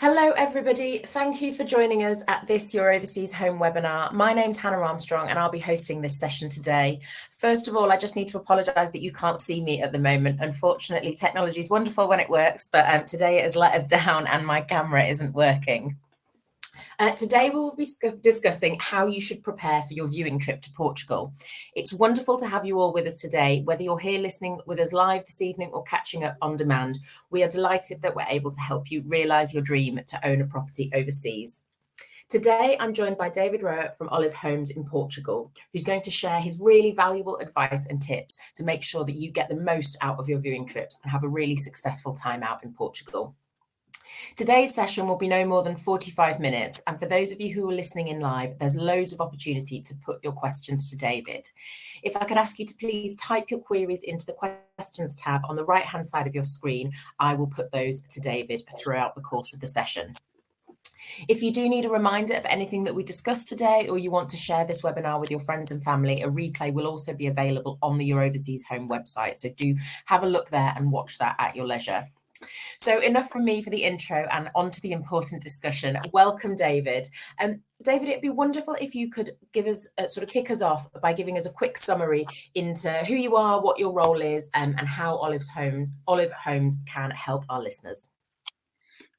Hello, everybody. Thank you for joining us at this Your Overseas Home webinar. My name's Hannah Armstrong and I'll be hosting this session today. First of all, I just need to apologise that you can't see me at the moment. Unfortunately, technology is wonderful when it works, but today it has let us down and my camera isn't working. Today, we will be discussing how you should prepare for your viewing trip to Portugal. It's wonderful to have you all with us today, whether you're here listening with us live this evening or catching up on demand. We are delighted that we're able to help you realise your dream to own a property overseas. Today, I'm joined by David Rowe from Olive Homes in Portugal, who's going to share his really valuable advice and tips to make sure that you get the most out of your viewing trips and have a really successful time out in Portugal. Today's session will be no more than 45 minutes, and for those of you who are listening in live, there's loads of opportunity to put your questions to David. If I could ask you to please type your queries into the questions tab on the right-hand side of your screen, I will put those to David throughout the course of the session. If you do need a reminder of anything that we discussed today, or you want to share this webinar with your friends and family, a replay will also be available on the Your Overseas Home website, so do have a look there and watch that at your leisure. So enough from me for the intro and on to the important discussion. Welcome, David. David, it'd be wonderful if you could give us kick us off by giving us a quick summary into who you are, what your role is, and how Olive Homes can help our listeners.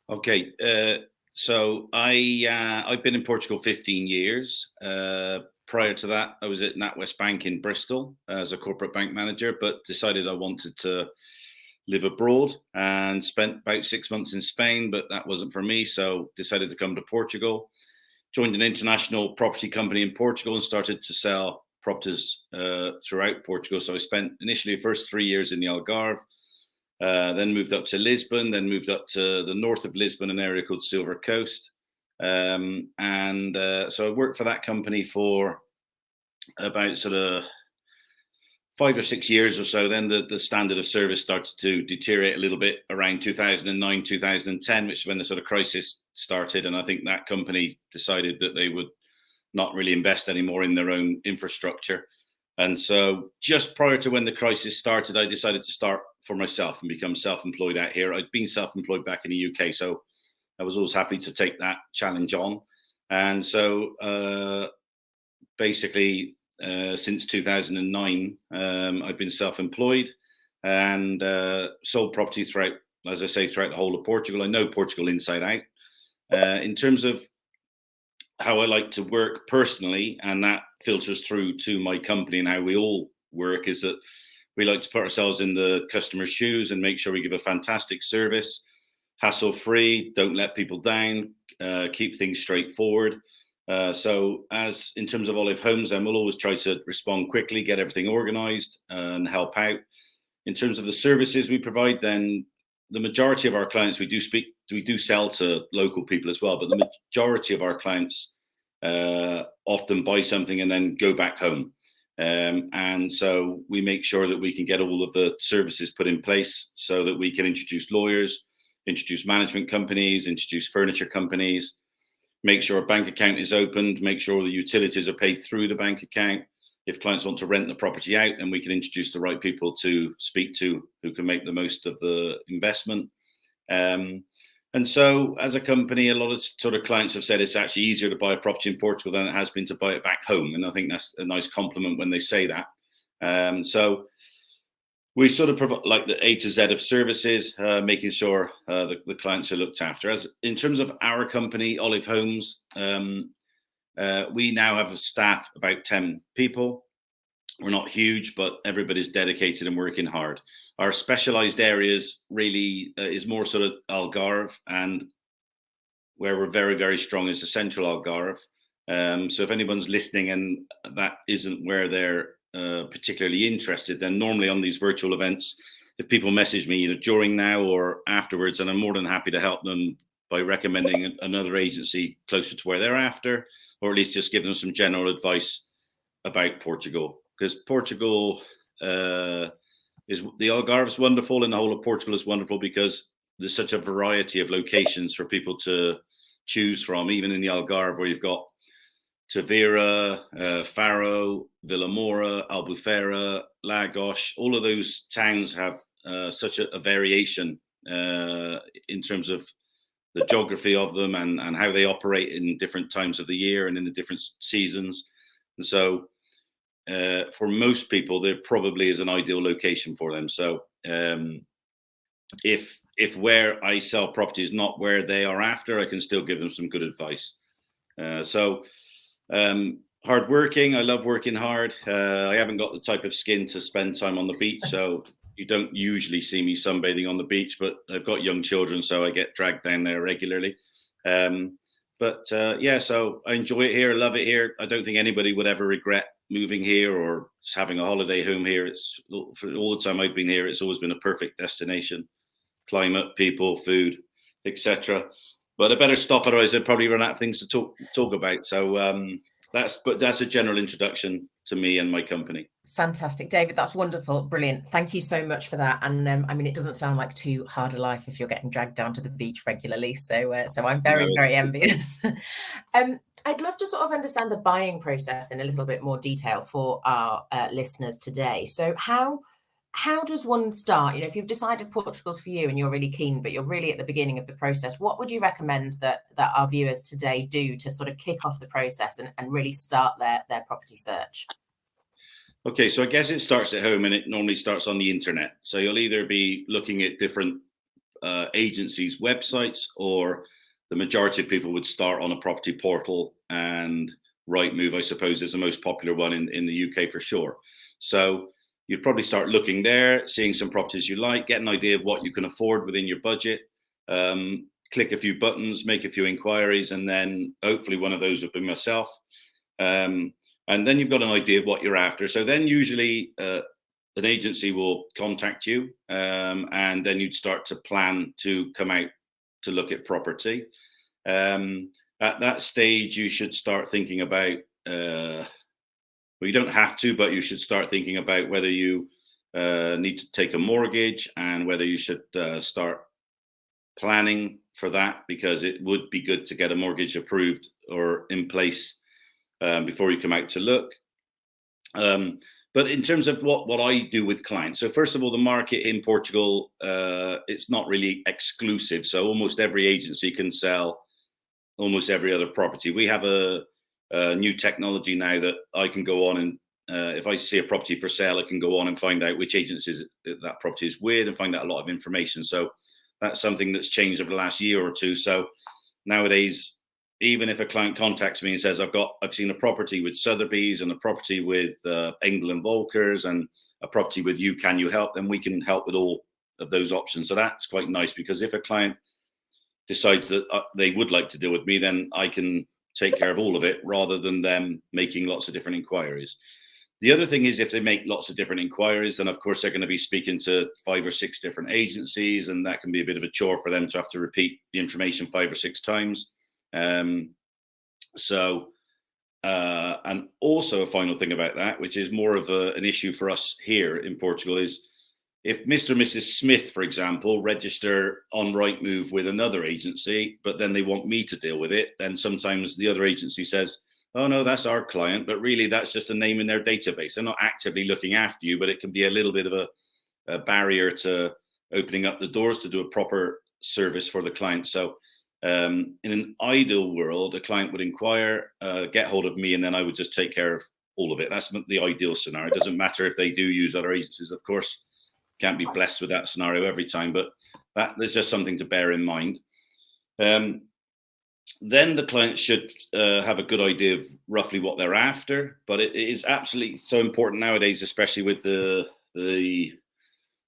Okay, so I've been in Portugal 15 years. Prior to that, I was at NatWest Bank in Bristol as a corporate bank manager, but decided I wanted to live abroad and spent about 6 months in Spain, but that wasn't for me. So decided to come to Portugal, joined an international property company in Portugal and started to sell properties throughout Portugal. So I spent initially the first 3 years in the Algarve, then moved up to Lisbon, then moved up to the north of Lisbon, an area called Silver Coast. So I worked for that company for about 5 or 6 years or so. Then the standard of service started to deteriorate a little bit around 2009, 2010, which is when the sort of crisis started. And I think that company decided that they would not really invest anymore in their own infrastructure. And so just prior to when the crisis started, I decided to start for myself and become self-employed out here. I'd been self-employed back in the UK, so I was always happy to take that challenge on. And so basically, since 2009, I've been self-employed and sold property throughout, as I say, throughout the whole of Portugal. I know Portugal inside out. In terms of how I like to work personally, and that filters through to my company and how we all work, is that we like to put ourselves in the customer's shoes and make sure we give a fantastic service, hassle-free, don't let people down, keep things straightforward. So as in terms of Olive Homes, then we'll always try to respond quickly, get everything organized and help out. In terms of the services we provide, then the majority of our clients, we do sell to local people as well, but the majority of our clients often buy something and then go back home. And so we make sure that we can get all of the services put in place so that we can introduce lawyers, introduce management companies, introduce furniture companies, make sure a bank account is opened, make sure the utilities are paid through the bank account. If clients want to rent the property out, then we can introduce the right people to speak to who can make the most of the investment. And so as a company, a lot of sort of clients have said it's actually easier to buy a property in Portugal than it has been to buy it back home. And I think that's a nice compliment when they say that. So we sort of provide like the A to Z of services, making sure the clients are looked after. As in terms of our company, Olive Homes, we now have a staff about 10 people. We're not huge, but everybody's dedicated and working hard. Our specialized areas really is more sort of Algarve, and where we're very, very strong is the central Algarve. So if anyone's listening and that isn't where they're particularly interested, then normally on these virtual events, if people message me either during now or afterwards, and I'm more than happy to help them by recommending another agency closer to where they're after, or at least just give them some general advice about Portugal. Because Portugal is, the Algarve is wonderful, and the whole of Portugal is wonderful because there's such a variety of locations for people to choose from, even in the Algarve, where you've got Tavira, Faro, Vilamora, Albufeira, Lagos. All of those towns have such a variation in terms of the geography of them and how they operate in different times of the year and in the different seasons. And so for most people, there probably is an ideal location for them. So if where I sell property is not where they are after, I can still give them some good advice. Hardworking. I love working hard. I haven't got the type of skin to spend time on the beach, so you don't usually see me sunbathing on the beach, but I've got young children, so I get dragged down there regularly. So I enjoy it here. I love it here. I don't think anybody would ever regret moving here or just having a holiday home here. It's for all the time I've been here, it's always been a perfect destination. Climate, people, food, etc. But I better stop, otherwise I'd probably run out of things to talk about. So that's a general introduction to me and my company. Fantastic, David. That's wonderful. Brilliant. Thank you so much for that. And I mean, it doesn't sound like too hard a life if you're getting dragged down to the beach regularly. So I'm very, very envious. I'd love to sort of understand the buying process in a little bit more detail for our listeners today. So how does one start? You know, if you've decided Portugal's for you and you're really keen, but you're really at the beginning of the process, what would you recommend that our viewers today do to sort of kick off the process and really start their property search? Okay, so I guess it starts at home, and it normally starts on the internet. So you'll either be looking at different agencies' websites, or the majority of people would start on a property portal, and Rightmove, I suppose, is the most popular one in the UK for sure. So you'd probably start looking there, seeing some properties you like, get an idea of what you can afford within your budget, click a few buttons, make a few inquiries, and then hopefully one of those would be myself. And then you've got an idea of what you're after. So then usually an agency will contact you, and then you'd start to plan to come out to look at property. At that stage, you should start thinking about, well, you don't have to, but you should start thinking about whether you need to take a mortgage and whether you should start planning for that, because it would be good to get a mortgage approved or in place before you come out to look. But in terms of what I do with clients, so first of all, the market in Portugal, it's not really exclusive. So almost every agency can sell almost every other property. We have a new technology now that I can go on and if I see a property for sale, I can go on and find out which agencies that property is with and find out a lot of information. So that's something that's changed over the last year or two. So nowadays, even if a client contacts me and says, I've seen a property with Sotheby's and a property with Engel and Volkers and a property with you, can you help? Then we can help with all of those options. So that's quite nice, because if a client decides that they would like to deal with me, then I can take care of all of it rather than them making lots of different inquiries. The other thing is, if they make lots of different inquiries, then of course they're going to be speaking to 5 or 6 different agencies, and that can be a bit of a chore for them to have to repeat the information 5 or 6 times. And also a final thing about that, which is more of an issue for us here in Portugal, is if Mr. and Mrs. Smith, for example, register on Rightmove with another agency, but then they want me to deal with it, then sometimes the other agency says, oh no, that's our client, but really that's just a name in their database. They're not actively looking after you, but it can be a little bit of a barrier to opening up the doors to do a proper service for the client. So in an ideal world, a client would inquire, get hold of me, and then I would just take care of all of it. That's the ideal scenario. It doesn't matter if they do use other agencies, of course. Can't be blessed with that scenario every time, but there's just something to bear in mind. Then the client should have a good idea of roughly what they're after, but it is absolutely so important nowadays, especially with the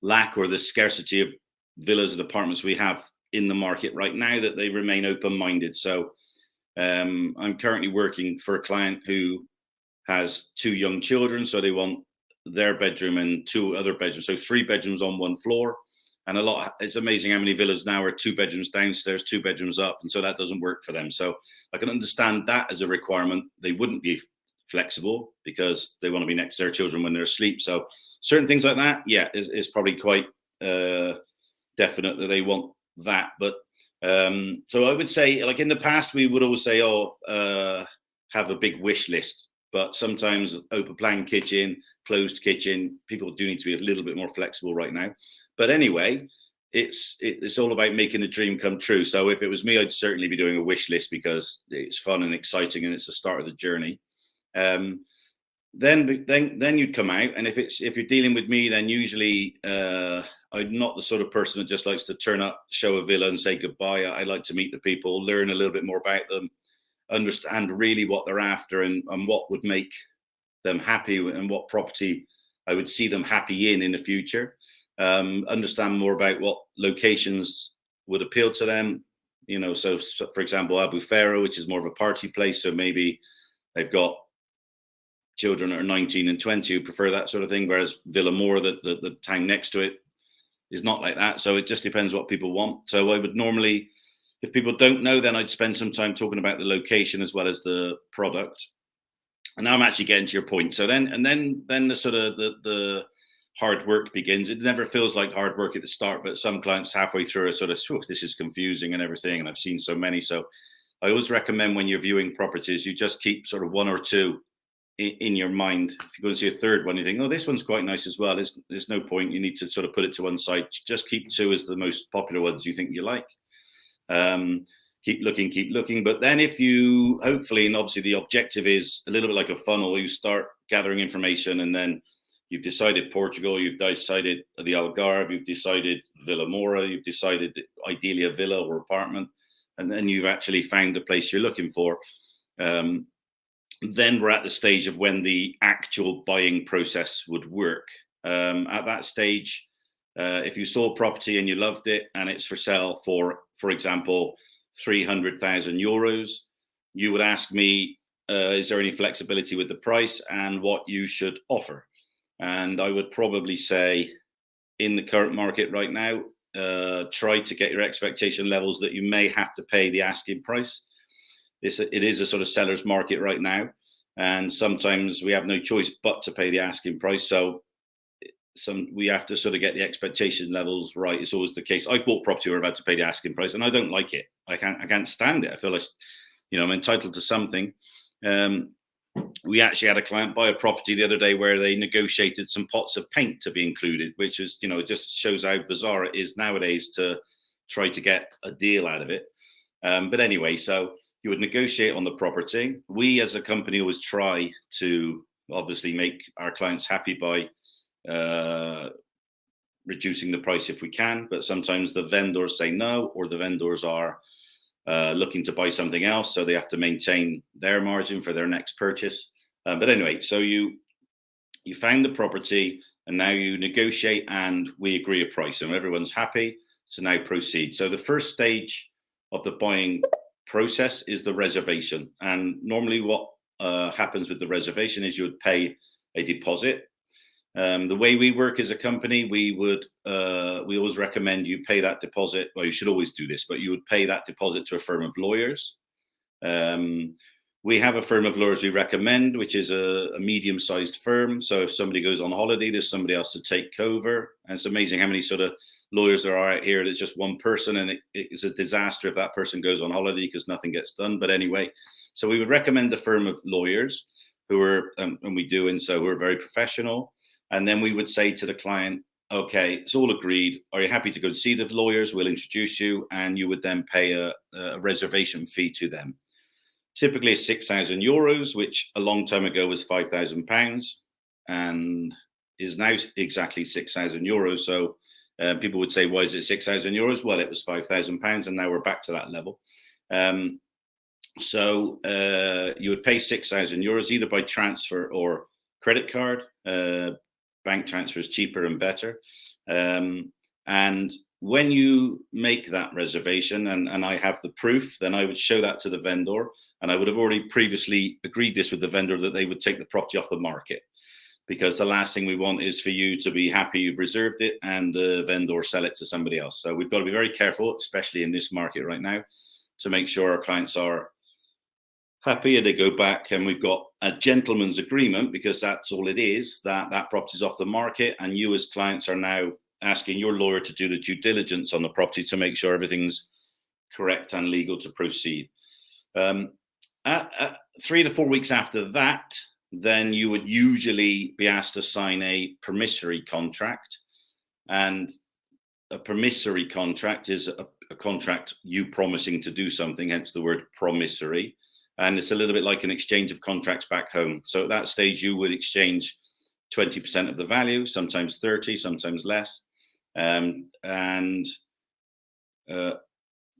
lack or the scarcity of villas and apartments we have in the market right now, that they remain open-minded. So I'm currently working for a client who has 2 young children, so they want their bedroom and 2 other bedrooms, so 3 bedrooms on 1 floor. And it's amazing how many villas now are 2 bedrooms downstairs, 2 bedrooms up, and so that doesn't work for them. So I can understand that as a requirement. They wouldn't be flexible because they want to be next to their children when they're asleep. So certain things like that, yeah, is probably quite definite that they want that. But so I would say, like in the past, we would always say, have a big wish list. But sometimes open plan kitchen, closed kitchen, people do need to be a little bit more flexible right now. But anyway, it's all about making a dream come true. So if it was me, I'd certainly be doing a wish list because it's fun and exciting and it's the start of the journey. Then you'd come out, and if you're dealing with me, then usually I'm not the sort of person that just likes to turn up, show a villa, and say goodbye. I like to meet the people, learn a little bit more about them, understand really what they're after, and what would make them happy, and what property I would see them happy in the future. Understand more about what locations would appeal to them. So for example, Albufeira, which is more of a party place, so maybe they've got children that are 19 and 20 who prefer that sort of thing, whereas Villamora, the town next to it, is not like that. So it just depends what people want. So I would normally, if people don't know, then I'd spend some time talking about the location as well as the product. And now I'm actually getting to your point. So then the sort of the hard work begins. It never feels like hard work at the start, but some clients halfway through are sort of, this is confusing and everything, and I've seen so many. So I always recommend when you're viewing properties, you just keep sort of one or two in your mind. If you go and see a third one, you think, oh, this one's quite nice as well. There's no point. You need to sort of put it to one side. Just keep two as the most popular ones you think you like. Keep looking. But then if you, hopefully, and obviously the objective is a little bit like a funnel, you start gathering information, and then you've decided Portugal, you've decided the Algarve, you've decided Villamora, you've decided ideally a villa or apartment, and then you've actually found the place you're looking for. Then we're at the stage of when the actual buying process would work. At that stage, if you saw property and you loved it and it's for sale for example, 300,000 euros, you would ask me, is there any flexibility with the price and what you should offer? And I would probably say, in the current market right now, try to get your expectation levels that you may have to pay the asking price. It is a sort of seller's market right now, and sometimes we have no choice but to pay the asking price. So we have to sort of get the expectation levels right. It's always the case. I've bought property where I'm about to pay the asking price, and I don't like it. I can't stand it. I feel like, I'm entitled to something. We actually had a client buy a property the other day where they negotiated some pots of paint to be included, which is, it just shows how bizarre it is nowadays to try to get a deal out of it. But anyway, so you would negotiate on the property. We as a company always try to obviously make our clients happy by reducing the price if we can, but sometimes the vendors say no, or the vendors are looking to buy something else, so they have to maintain their margin for their next purchase. But anyway, so you found the property, and now you negotiate and we agree a price, and everyone's happy to now proceed. So the first stage of the buying process is the reservation, and normally what happens with the reservation is you would pay a deposit. The way we work as a company, we always recommend you pay that deposit. Well, you should always do this, but you would pay that deposit to a firm of lawyers. We have a firm of lawyers we recommend, which is a medium-sized firm. So if somebody goes on holiday, there's somebody else to take over. And it's amazing how many sort of lawyers there are out here. There's just one person, and it's a disaster if that person goes on holiday because nothing gets done. But anyway, so we would recommend the firm of lawyers who are, and we do, and so we're very professional. And then we would say to the client, okay, it's all agreed. Are you happy to go and see the lawyers? We'll introduce you, and you would then pay a reservation fee to them. Typically it's 6,000 euros, which a long time ago was 5,000 pounds and is now exactly 6,000 euros. So people would say, why is it 6,000 euros? Well, it was 5,000 pounds, and now we're back to that level. So you would pay 6,000 euros either by transfer or credit card. Bank transfer is cheaper and better. And when you make that reservation, and I have the proof, then I would show that to the vendor. And I would have already previously agreed this with the vendor that they would take the property off the market, because the last thing we want is for you to be happy you've reserved it and the vendor sell it to somebody else. So we've got to be very careful, especially in this market right now, to make sure our clients are happy and they go back, and we've got a gentleman's agreement, because that's all it is, that property is off the market, and you as clients are now asking your lawyer to do the due diligence on the property to make sure everything's correct and legal to proceed. 3 to 4 weeks after that, then you would usually be asked to sign a promissory contract. And a promissory contract is a contract you promising to do something, hence the word promissory. And it's a little bit like an exchange of contracts back home. So at that stage, you would exchange 20% of the value, sometimes 30, sometimes less.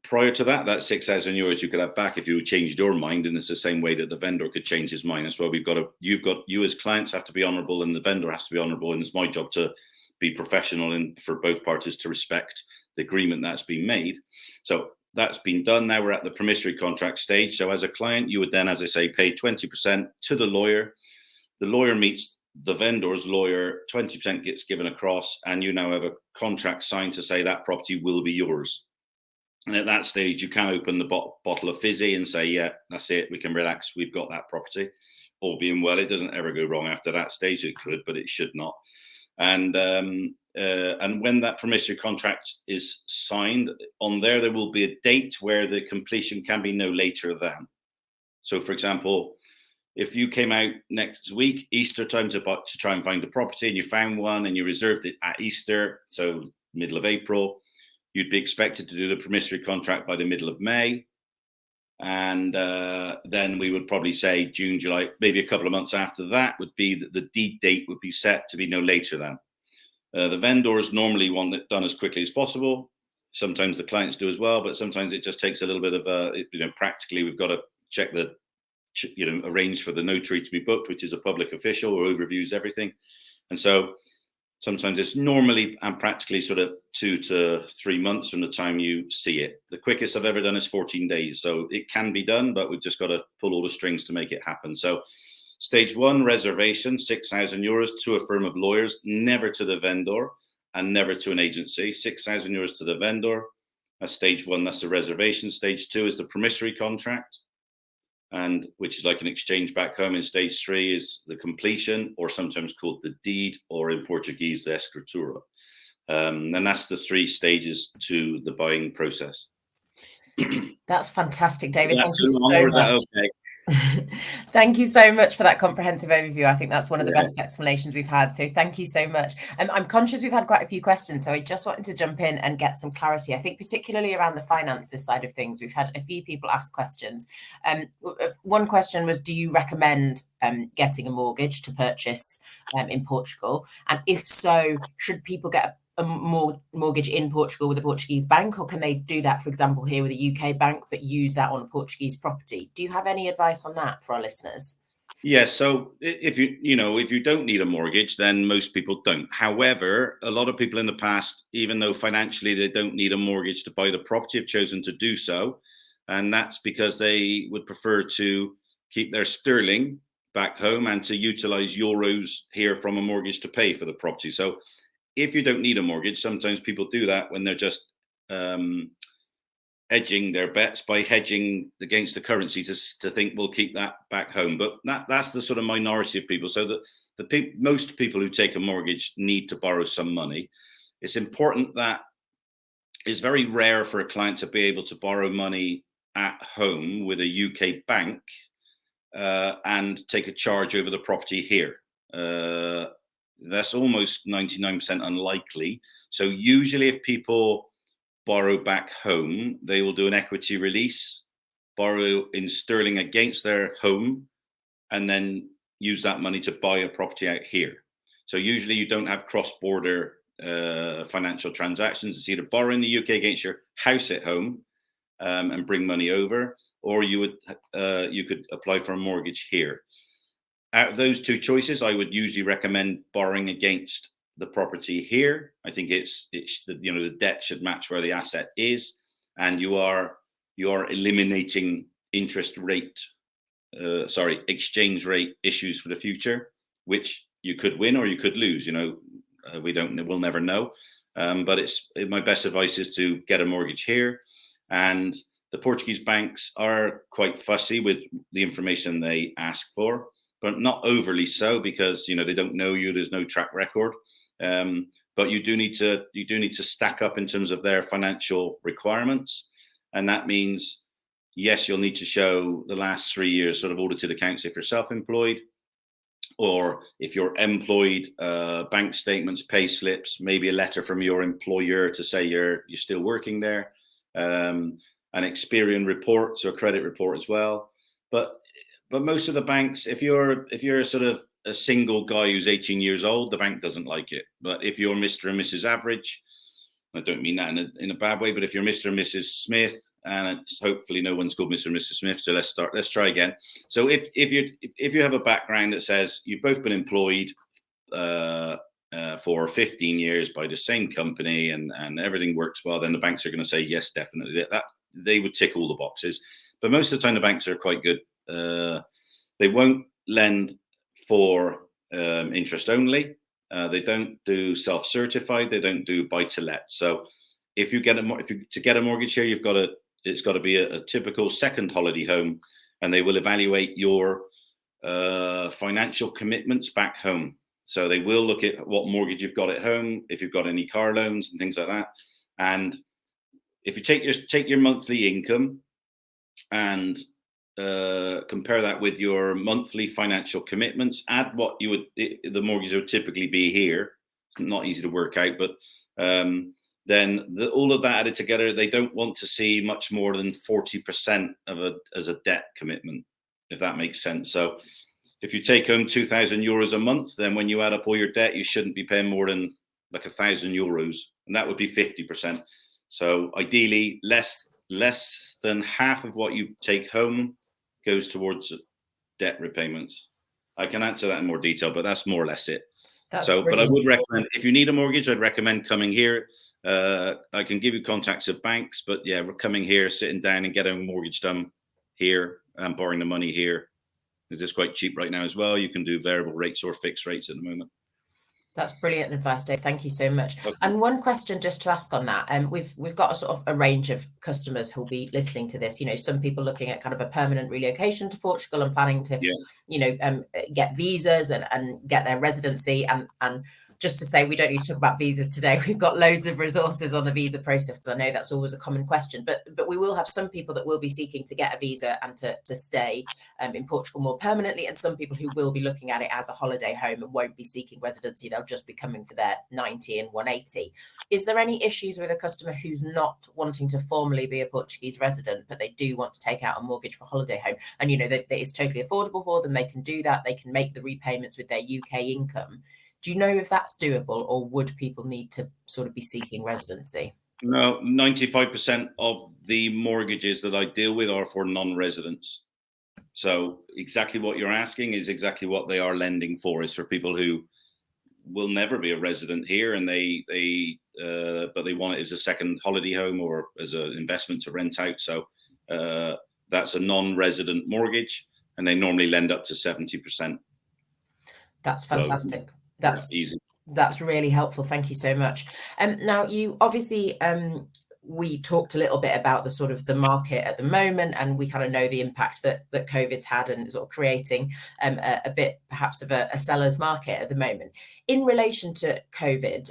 Prior to that, that 6,000 euros you could have back if you changed your mind, and it's the same way that the vendor could change his mind. That's why you as clients have to be honourable, and the vendor has to be honourable. And it's my job to be professional and for both parties to respect the agreement that's been made. So that's been done. Now we're at the promissory contract stage. So as a client, you would then, as I say, pay 20% to the lawyer. The lawyer meets the vendor's lawyer, 20% gets given across, and you now have a contract signed to say that property will be yours. And at that stage, you can open the bottle of fizzy and say, yeah, that's it. We can relax. We've got that property. All being well, it doesn't ever go wrong after that stage. It could, but it should not. And when that promissory contract is signed, on there will be a date where the completion can be no later than. So, for example, if you came out next week, Easter time, to try and find a property, and you found one and you reserved it at Easter, so middle of April, you'd be expected to do the promissory contract by the middle of May. And then we would probably say June, July, maybe a couple of months after that would be that the deed date would be set to be no later than. The vendors normally want it done as quickly as possible. Sometimes the clients do as well, but sometimes it just takes a little bit of practically we've got to check arrange for the notary to be booked, which is a public official who overviews everything. And so sometimes it's normally and practically sort of 2 to 3 months from the time you see it. The quickest I've ever done is 14 days. So it can be done, but we've just got to pull all the strings to make it happen. So stage one, reservation, 6,000 euros to a firm of lawyers, never to the vendor and never to an agency. 6,000 euros to the vendor. That's stage one, that's the reservation. Stage two is the promissory contract, and which is like an exchange back home. In stage three is the completion, or sometimes called the deed, or in Portuguese, the escritura. And that's the 3 stages to the buying process. That's fantastic, David. Thank you so much. Okay? Thank you so much for that comprehensive overview. I think that's one of the best explanations we've had. So thank you so much. I'm conscious we've had quite a few questions, so I just wanted to jump in and get some clarity. I think particularly around the finances side of things, we've had a few people ask questions. One question was, do you recommend getting a mortgage to purchase in Portugal? And if so, should people get a mortgage in Portugal with a Portuguese bank, or can they do that, for example, here with a UK bank, but use that on a Portuguese property? Do you have any advice on that for our listeners? Yes. So if you don't need a mortgage, then most people don't. However, a lot of people in the past, even though financially they don't need a mortgage to buy the property, have chosen to do so. And that's because they would prefer to keep their sterling back home and to utilize euros here from a mortgage to pay for the property. So if you don't need a mortgage, sometimes people do that when they're just hedging their bets by hedging against the currency to think we'll keep that back home. But that's the sort of minority of people. So that most people who take a mortgage need to borrow some money. It's important that it's very rare for a client to be able to borrow money at home with a UK bank and take a charge over the property here. That's almost 99% unlikely. So usually if people borrow back home, they will do an equity release, borrow in sterling against their home, and then use that money to buy a property out here. So usually you don't have cross-border financial transactions. It's either borrow in the UK against your house at home and bring money over, or you could apply for a mortgage here. Out of those 2 choices, I would usually recommend borrowing against the property here. I think the debt should match where the asset is, and you are eliminating exchange rate issues for the future, which you could win or you could lose. We'll never know. But my best advice is to get a mortgage here, and the Portuguese banks are quite fussy with the information they ask for, but not overly so, because they don't know you. There's no track record, but you do need to stack up in terms of their financial requirements, and that means yes, you'll need to show the last 3 years sort of audited accounts if you're self-employed, or if you're employed, bank statements, pay slips, maybe a letter from your employer to say you're still working there, an Experian report, so a credit report as well. But most of the banks, if you're sort of a single guy who's 18 years old, the bank doesn't like it. But if you're Mr. and Mrs. Average, I don't mean that in a bad way, but if you're Mr. and Mrs. Smith, and hopefully no one's called Mr. and Mrs. Smith, so let's try again. So if you have a background that says you've both been employed for 15 years by the same company and everything works well, then the banks are going to say yes, definitely. That they would tick all the boxes. But most of the time, the banks are quite good. They won't lend for interest only. They don't do self-certified. They don't do buy-to-let. So if you get to get a mortgage here, it's got to be a typical second holiday home, and they will evaluate your financial commitments back home. So they will look at what mortgage you've got at home, if you've got any car loans and things like that. And if you take your monthly income and compare that with your monthly financial commitments, add what the mortgage would typically be here. It's not easy to work out, but then all of that added together, they don't want to see much more than 40% as a debt commitment, if that makes sense. So if you take home €2,000 a month, then when you add up all your debt, you shouldn't be paying more than like €1,000, and that would be 50%. So ideally, less than half of what you take home goes towards debt repayments. I can answer that in more detail, but that's more or less it. But I would recommend, if you need a mortgage, I'd recommend coming here. I can give you contacts of banks, but yeah, coming here, sitting down and getting a mortgage done here and borrowing the money here is quite cheap right now as well. You can do variable rates or fixed rates at the moment. That's brilliant advice, Dave. Thank you so much. Okay. And one question just to ask on that, we've got a sort of a range of customers who'll be listening to this. You know, some people looking at kind of a permanent relocation to Portugal and planning to, get visas and get their residency. And just to say, we don't need to talk about visas today. We've got loads of resources on the visa process, because I know that's always a common question. But we will have some people that will be seeking to get a visa and to stay in Portugal more permanently, and some people who will be looking at it as a holiday home and won't be seeking residency. They'll just be coming for their 90 and 180. Is there any issues with a customer who's not wanting to formally be a Portuguese resident, but they do want to take out a mortgage for holiday home? And, you know, that it's totally affordable for them. They can do that. They can make the repayments with their UK income. Do you know if that's doable, or would people need to sort of be seeking residency? No, 95% of the mortgages that I deal with are for non-residents. So exactly what you're asking is exactly what they are lending for, is for people who will never be a resident here, and but they want it as a second holiday home or as an investment to rent out. So that's a non-resident mortgage, and they normally lend up to 70%. That's fantastic. So, that's easy. That's really helpful. Thank you so much. Now, you obviously, we talked a little bit about the sort of the market at the moment, and we kind of know the impact that COVID's had, and sort of creating a bit perhaps of a seller's market at the moment. In relation to COVID,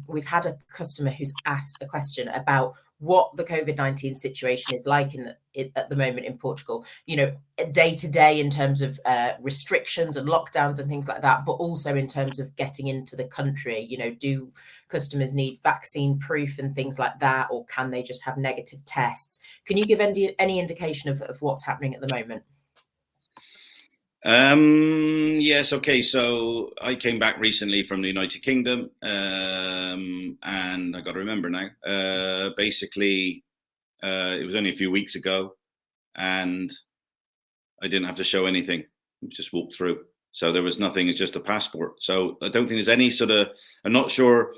we've had a customer who's asked a question about what the COVID-19 situation is like at the moment in Portugal, you know, day to day in terms of restrictions and lockdowns and things like that, but also in terms of getting into the country. You know, do customers need vaccine proof and things like that, or can they just have negative tests? Can you give any indication of what's happening at the moment? Yes. Okay. So I came back recently from the United Kingdom, and I got to remember now, basically, it was only a few weeks ago, and I didn't have to show anything. Just walked through. So there was nothing. It's just a passport. So I don't think there's any sort of, I'm not sure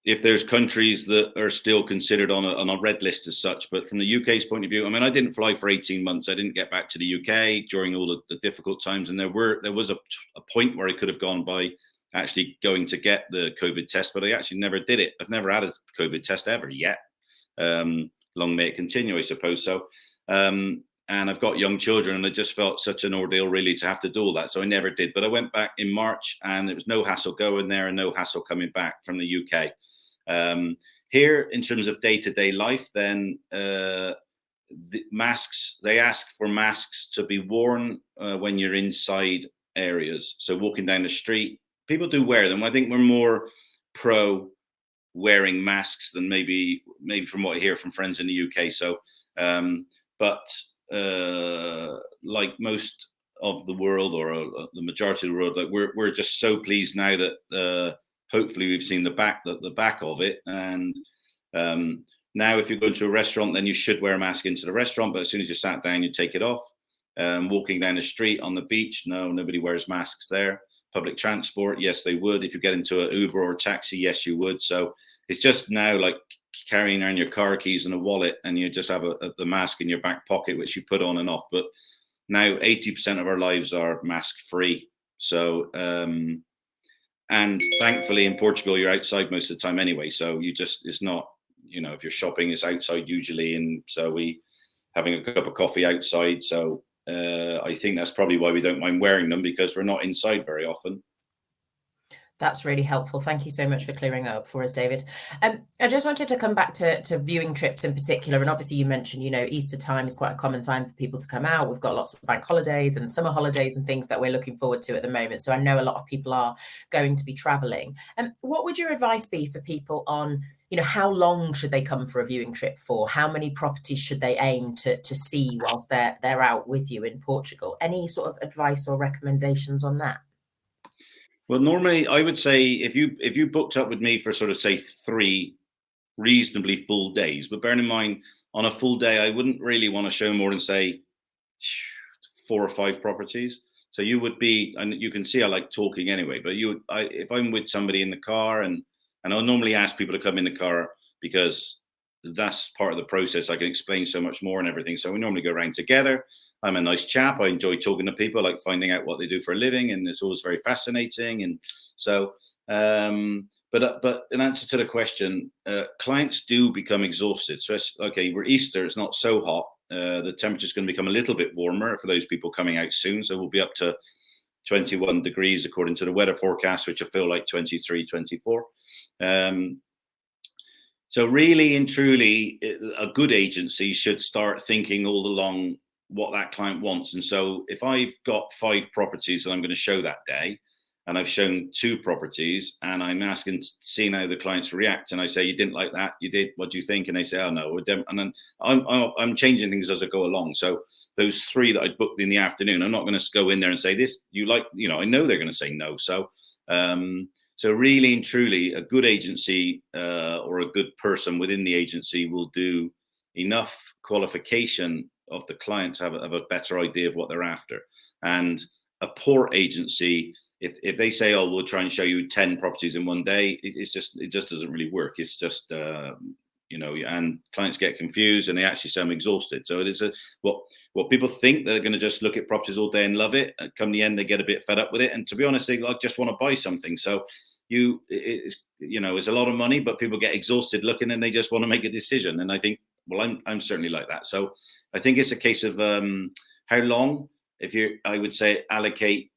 if there's countries that are still considered on a red list as such, but from the UK's point of view, I mean, I didn't fly for 18 months. I didn't get back to the UK during all the difficult times. And there was a point where I could have gone by actually going to get the COVID test, but I actually never did it. I've never had a COVID test ever yet. Long may it continue, I suppose. So, and I've got young children, and it just felt such an ordeal really to have to do all that. So I never did, but I went back in March, and it was no hassle going there and no hassle coming back from the UK. Here, in terms of day-to-day life, then the masks, they ask for masks to be worn when you're inside areas. So walking down the street, people do wear them. I think we're more pro wearing masks than maybe from what I hear from friends in the UK. So, but like most of the world, or the majority of the world, like we're just so pleased now that hopefully we've seen the back of it. And now if you go into a restaurant, then you should wear a mask into the restaurant, but as soon as you sat down, you take it off. Walking down the street, on the beach, no, nobody wears masks there. Public transport, yes, they would. If you get into an Uber or a taxi, yes, you would. So it's just now like carrying around your car keys and a wallet, and you just have the mask in your back pocket, which you put on and off. But now 80% of our lives are mask free. So, and thankfully in Portugal, you're outside most of the time anyway. So it's not, if you're shopping, it's outside usually. And so we having a cup of coffee outside. So I think that's probably why we don't mind wearing them, because we're not inside very often. That's really helpful. Thank you so much for clearing that up for us, David. I just wanted to come back to viewing trips in particular. And obviously you mentioned, Easter time is quite a common time for people to come out. We've got lots of bank holidays and summer holidays and things that we're looking forward to at the moment. So I know a lot of people are going to be traveling. What would your advice be for people on, how long should they come for a viewing trip for? How many properties should they aim to see whilst they're out with you in Portugal? Any sort of advice or recommendations on that? Well, normally I would say if you booked up with me for sort of say 3 reasonably full days, but bearing in mind on a full day, I wouldn't really want to show more than say 4 or 5 properties. So you would be, and you can see I like talking anyway, but if I'm with somebody in the car, and I'll normally ask people to come in the car because that's part of the process. I can explain so much more and everything. So we normally go around together. I'm a nice chap. I enjoy talking to people, I like finding out what they do for a living, and it's always very fascinating. And so, but in answer to the question, clients do become exhausted. So we're Easter, it's not so hot. The temperature is going to become a little bit warmer for those people coming out soon. So we'll be up to 21 degrees according to the weather forecast, which I feel like 23, 24. So really and truly, a good agency should start thinking all along what that client wants. And so if I've got 5 properties that I'm going to show that day, and I've shown 2 properties, and I'm asking, seeing how the clients react, and I say, you didn't like that, you did, what do you think? And they say, oh no, and then I'm changing things as I go along. So those 3 that I booked in the afternoon, I'm not going to go in there and say, this you like, I know they're going to say no. So so really and truly, a good agency or a good person within the agency will do enough qualification of the client to have a better idea of what they're after. And a poor agency, if they say, oh, we'll try and show you 10 properties in one day, it just doesn't really work. It's just, and clients get confused and they actually sound exhausted. So it is what people think, they're going to just look at properties all day and love it. And come the end, they get a bit fed up with it. And to be honest, they just want to buy something. So it's a lot of money, but people get exhausted looking and they just want to make a decision. And I think, well, I'm certainly like that. So I think it's a case of how long. I would say allocate.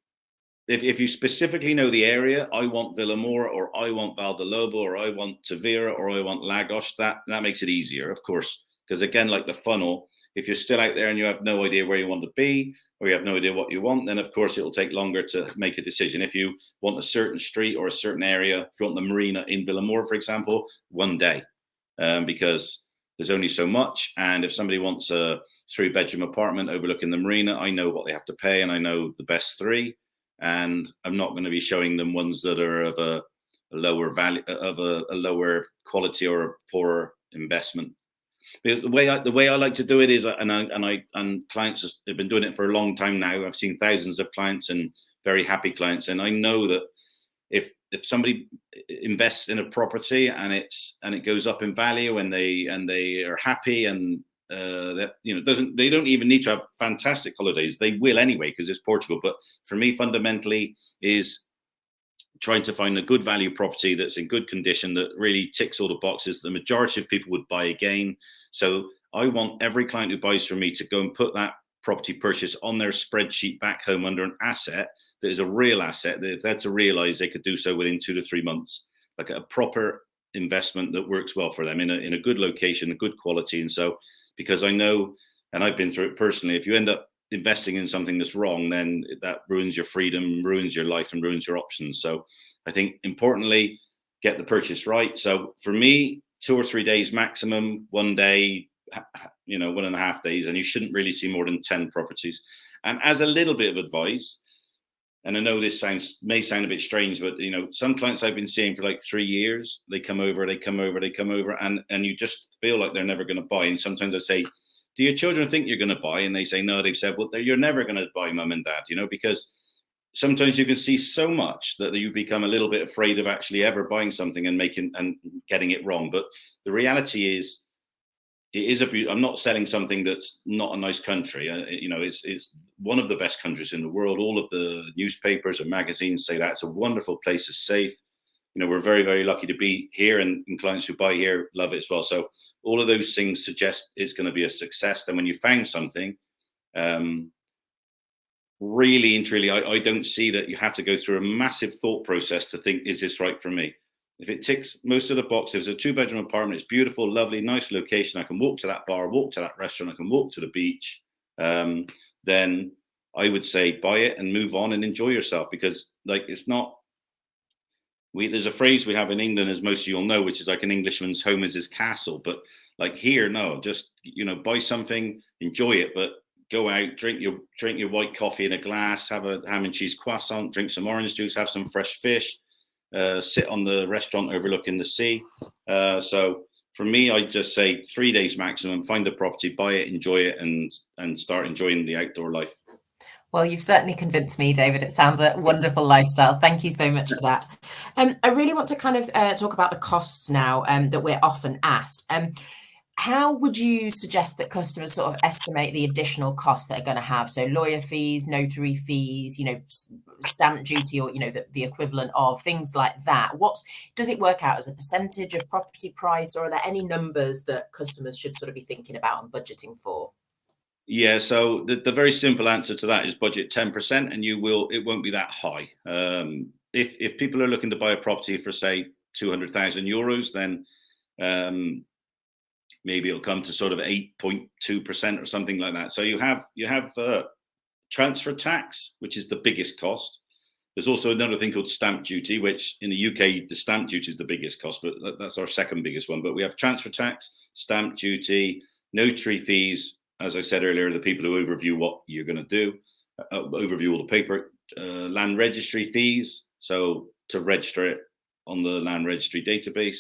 If you specifically know the area, I want Villamor, or I want Valdelobo, or I want Tavira, or I want Lagos, that makes it easier, of course. Because again, like the funnel, if you're still out there and you have no idea where you want to be, or you have no idea what you want, then of course it'll take longer to make a decision. If you want a certain street or a certain area, if you want the marina in Villamor, for example, 1 day, because there's only so much. And if somebody wants a 3-bedroom apartment overlooking the marina, I know what they have to pay, and I know the best 3. And I'm not going to be showing them ones that are of a lower value, of a lower quality, or a poorer investment. The way I like to do it is, and clients have been doing it for a long time now. I've seen thousands of clients and very happy clients, and I know that if somebody invests in a property and it goes up in value, and they are happy, and that they don't even need to have fantastic holidays. They will anyway, because it's Portugal. But for me, fundamentally, is trying to find a good value property that's in good condition, that really ticks all the boxes the majority of people would buy again. So I want every client who buys from me to go and put that property purchase on their spreadsheet back home under an asset that is a real asset, that if they had to realize, they could do so within 2 to 3 months, like a proper investment that works well for them in a good location, a good quality. And so, because I know, and I've been through it personally, if you end up investing in something that's wrong, then that ruins your freedom, ruins your life, and ruins your options. So I think importantly, get the purchase right. So for me, 2 or 3 days maximum, 1 day, 1.5 days, and you shouldn't really see more than 10 properties. And as a little bit of advice, and I know this may sound a bit strange, but some clients I've been seeing for like 3 years, they come over, and you just feel like they're never going to buy. And sometimes I say, do your children think you're going to buy? And they say, no. They've said, well, you're never going to buy, mum and dad, because sometimes you can see so much that you become a little bit afraid of actually ever buying something and getting it wrong. But the reality is, I'm not selling something that's not a nice country. It's one of the best countries in the world. All of the newspapers and magazines say that it's a wonderful place. It's safe. We're very, very lucky to be here, and clients who buy here love it as well. So all of those things suggest it's going to be a success. Then when you found something, really and truly, I don't see that you have to go through a massive thought process to think, is this right for me? If it ticks most of the boxes, it's a 2-bedroom apartment, it's beautiful, lovely, nice location, I can walk to that bar, walk to that restaurant, I can walk to the beach, then I would say buy it and move on and enjoy yourself. Because it's not, there's a phrase we have in England, as most of you'll know, which is like an Englishman's home is his castle. But here, no, just, buy something, enjoy it, but go out, drink your white coffee in a glass, have a ham and cheese croissant, drink some orange juice, have some fresh fish, sit on the restaurant overlooking the sea. So for me, I just say 3 days maximum, find a property, buy it, enjoy it, and start enjoying the outdoor life. Well, you've certainly convinced me, David. It sounds a wonderful lifestyle. Thank you so much for that. I really want to kind of talk about the costs now that we're often asked. How would you suggest that customers sort of estimate the additional costs that are going to have? So lawyer fees, notary fees, stamp duty, or, the equivalent of things like that. Does it work out as a percentage of property price, or are there any numbers that customers should sort of be thinking about and budgeting for? Yeah, so the very simple answer to that is budget 10%, and it won't be that high. If people are looking to buy a property for, say, 200,000 euros, then maybe it'll come to sort of 8.2% or something like that. So you have transfer tax, which is the biggest cost. There's also another thing called stamp duty, which in the UK, the stamp duty is the biggest cost, but that's our second biggest one. But we have transfer tax, stamp duty, notary fees. As I said earlier, the people who overview what you're going to do, overview all the paper, land registry fees, so to register it on the land registry database.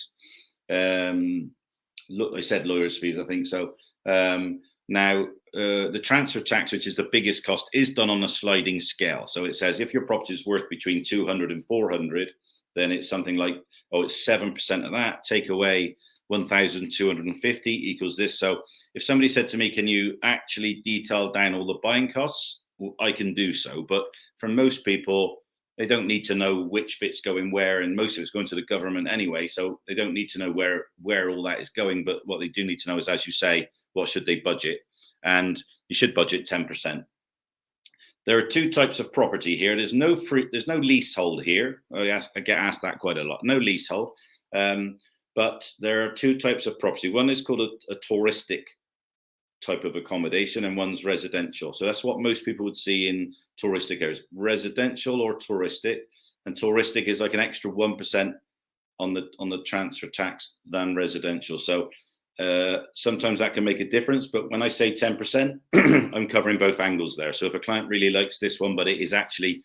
Look, I said lawyers' fees, I think so. Now, the transfer tax, which is the biggest cost, is done on a sliding scale. So it says if your property is worth between 200 and 400, then it's something like, it's 7% of that. Take away 1,250 equals this. So if somebody said to me, can you actually detail down all the buying costs? Well, I can do so. But for most people, they don't need to know which bit's going where, and most of it's going to the government anyway. So they don't need to know where all that is going. But what they do need to know is, as you say, what should they budget? And you should budget 10%. There are two types of property here. There's no leasehold here. I get asked that quite a lot. No leasehold. But there are two types of property. One is called a touristic type of accommodation, and one's residential. So that's what most people would see in touristic areas, residential or touristic. And touristic is like an extra 1% on the transfer tax than residential. So sometimes that can make a difference. But when I say 10%, I'm covering both angles there. So if a client really likes this one, but it is actually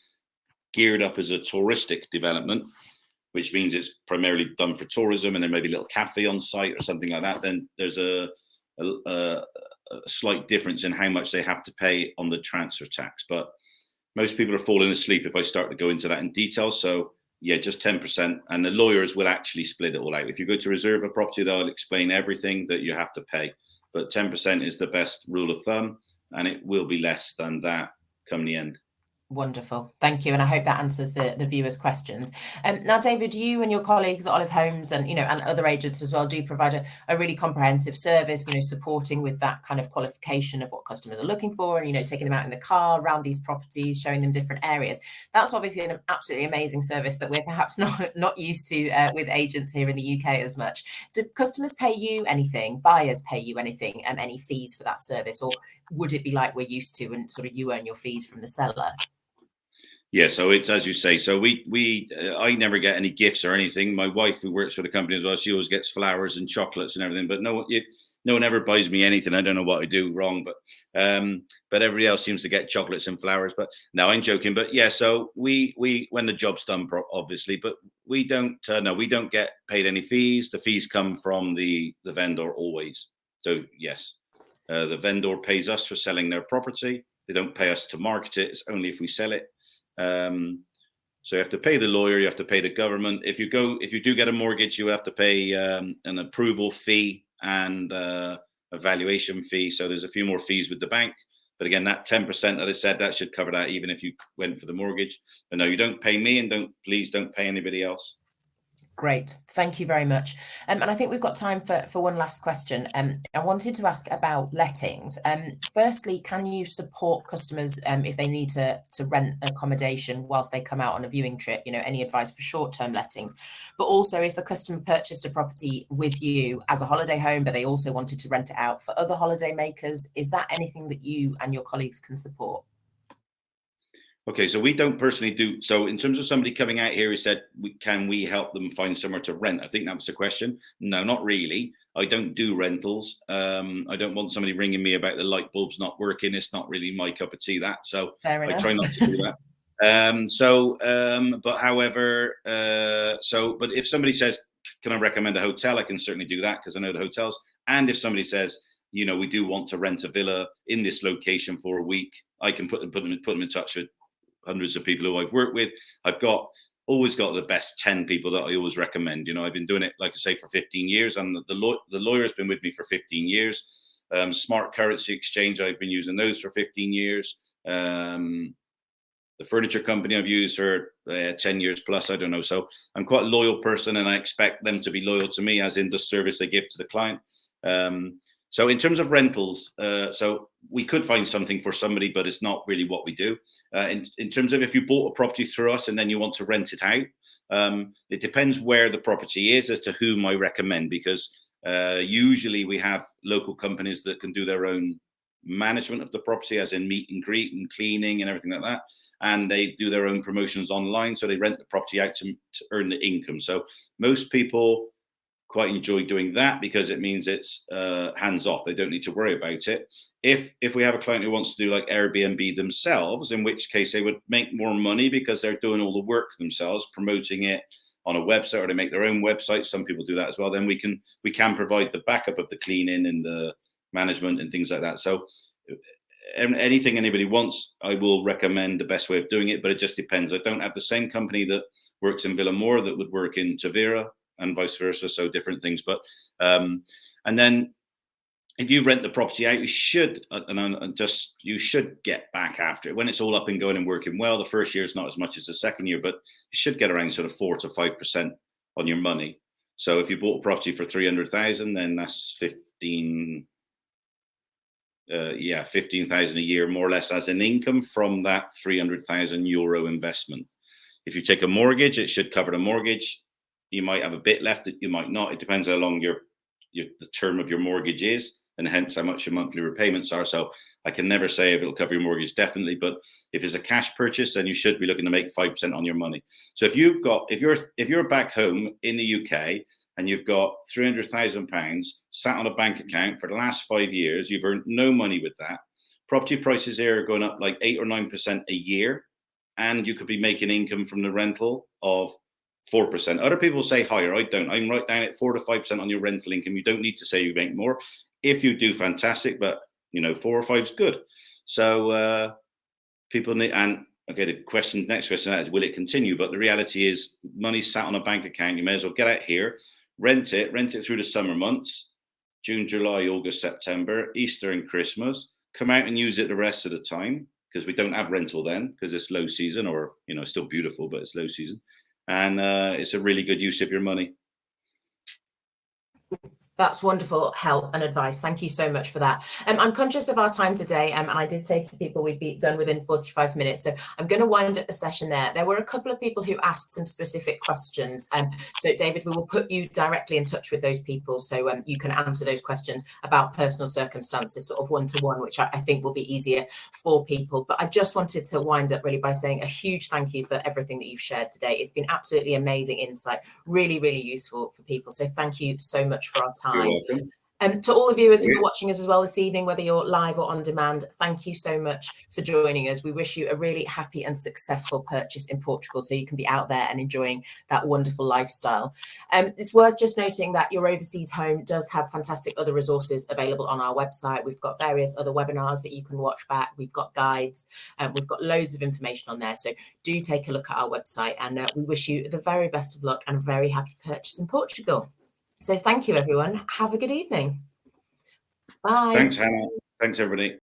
geared up as a touristic development, which means it's primarily done for tourism, and there may be a little cafe on site or something like that, then there's a slight difference in how much they have to pay on the transfer tax. But most people are falling asleep if I start to go into that in detail. So yeah, just 10%. And the lawyers will actually split it all out. If you go to reserve a property, they'll explain everything that you have to pay. But 10% is the best rule of thumb, and it will be less than that come the end. Wonderful. Thank you. And I hope that answers the viewers' questions. Now, David, you and your colleagues at Olive Homes and, and other agents as well do provide a really comprehensive service, supporting with that kind of qualification of what customers are looking for and, taking them out in the car around these properties, showing them different areas. That's obviously an absolutely amazing service that we're perhaps not used to with agents here in the UK as much. Do customers pay you anything? Buyers pay you anything? Any fees for that service? Or would it be like we're used to and sort of you earn your fees from the seller? Yeah, so it's as you say. So I never get any gifts or anything. My wife, who works for the company as well, she always gets flowers and chocolates and everything. But no one ever buys me anything. I don't know what I do wrong, but everybody else seems to get chocolates and flowers. But no, I'm joking. But yeah, so we when the job's done, obviously, but we don't get paid any fees. The fees come from the vendor always. So yes, the vendor pays us for selling their property. They don't pay us to market it. It's only if we sell it. So you have to pay the lawyer, you have to pay the government. If you do get a mortgage, you have to pay an approval fee and a valuation fee. So there's a few more fees with the bank. But again, that 10% that I said, that should cover that even if you went for the mortgage. But no, you don't pay me, and please don't pay anybody else. Great. Thank you very much. And I think we've got time for one last question. I wanted to ask about lettings. Firstly, can you support customers if they need to rent accommodation whilst they come out on a viewing trip? Any advice for short-term lettings? But also, if a customer purchased a property with you as a holiday home, but they also wanted to rent it out for other holiday makers, is that anything that you and your colleagues can support? Okay, so we don't personally do. So in terms of somebody coming out here who said, can we help them find somewhere to rent? I think that was the question. No, not really. I don't do rentals. I don't want somebody ringing me about the light bulbs not working. It's not really my cup of tea, that. So I try not to do that. But if somebody says, can I recommend a hotel? I can certainly do that because I know the hotels. And if somebody says, we do want to rent a villa in this location for a week, I can put them in touch with hundreds of people who I've worked with. I've always got the best 10 people that I always recommend. I've been doing it, like I say, for 15 years, and the lawyer's been with me for 15 years. Smart Currency Exchange, I've been using those for 15 years. The furniture company I've used for 10 years plus, I don't know. So I'm quite a loyal person, and I expect them to be loyal to me, as in the service they give to the client. So in terms of rentals, so we could find something for somebody, but it's not really what we do. In terms of if you bought a property through us and then you want to rent it out, it depends where the property is as to whom I recommend, because usually we have local companies that can do their own management of the property, as in meet and greet and cleaning and everything like that. And they do their own promotions online. So they rent the property out to earn the income. So most people quite enjoy doing that because it means it's hands off. They don't need to worry about it. If we have a client who wants to do like Airbnb themselves, in which case they would make more money because they're doing all the work themselves, promoting it on a website, or they make their own website. Some people do that as well. Then we can provide the backup of the cleaning and the management and things like that. So anything anybody wants, I will recommend the best way of doing it, but it just depends. I don't have the same company that works in Villamore that would work in Tavira, and vice versa. So different things. But and then if you rent the property out, you should get back after it when it's all up and going and working well. The first year is not as much as the second year, but you should get around sort of 4 to 5% on your money. So if you bought a property for 300,000, then that's 15,000 a year, more or less, as an income from that 300,000 euro investment. If you take a mortgage, it should cover the mortgage. You might have a bit left, you might not. It depends how long the term of your mortgage is, and hence how much your monthly repayments are. So I can never say if it'll cover your mortgage, definitely. But if it's a cash purchase, then you should be looking to make 5% on your money. So if you're back home in the UK and you've got £300,000 sat on a bank account for the last 5 years, you've earned no money with that. Property prices here are going up like 8 or 9% a year, and you could be making income from the rental of 4%. Other people say higher. I don't. I'm right down at 4 to 5% on your rental income. You don't need to say you make more. If you do, fantastic. But 4 or 5 is good. So people need. And okay, next question is, will it continue? But the reality is, money's sat on a bank account. You may as well get out here, rent it through the summer months, June, July, August, September, Easter and Christmas. Come out and use it the rest of the time, because we don't have rental then because it's low season, or it's still beautiful, but it's low season, and it's a really good use of your money. That's wonderful help and advice. Thank you so much for that. I'm conscious of our time today, and I did say to people we'd be done within 45 minutes. So I'm going to wind up the session there. There were a couple of people who asked some specific questions. So David, we will put you directly in touch with those people so you can answer those questions about personal circumstances, sort of one-to-one, which I think will be easier for people. But I just wanted to wind up really by saying a huge thank you for everything that you've shared today. It's been absolutely amazing insight, really, really useful for people. So thank you so much for our time. You're welcome. To all the viewers who are watching us as well this evening, whether you're live or on demand, thank you so much for joining us. We wish you a really happy and successful purchase in Portugal so you can be out there and enjoying that wonderful lifestyle. It's worth just noting that Your Overseas Home does have fantastic other resources available on our website. We've got various other webinars that you can watch back. We've got guides. We've got loads of information on there. So do take a look at our website, and we wish you the very best of luck and a very happy purchase in Portugal. So thank you, everyone. Have a good evening. Bye. Thanks, Hannah. Thanks, everybody.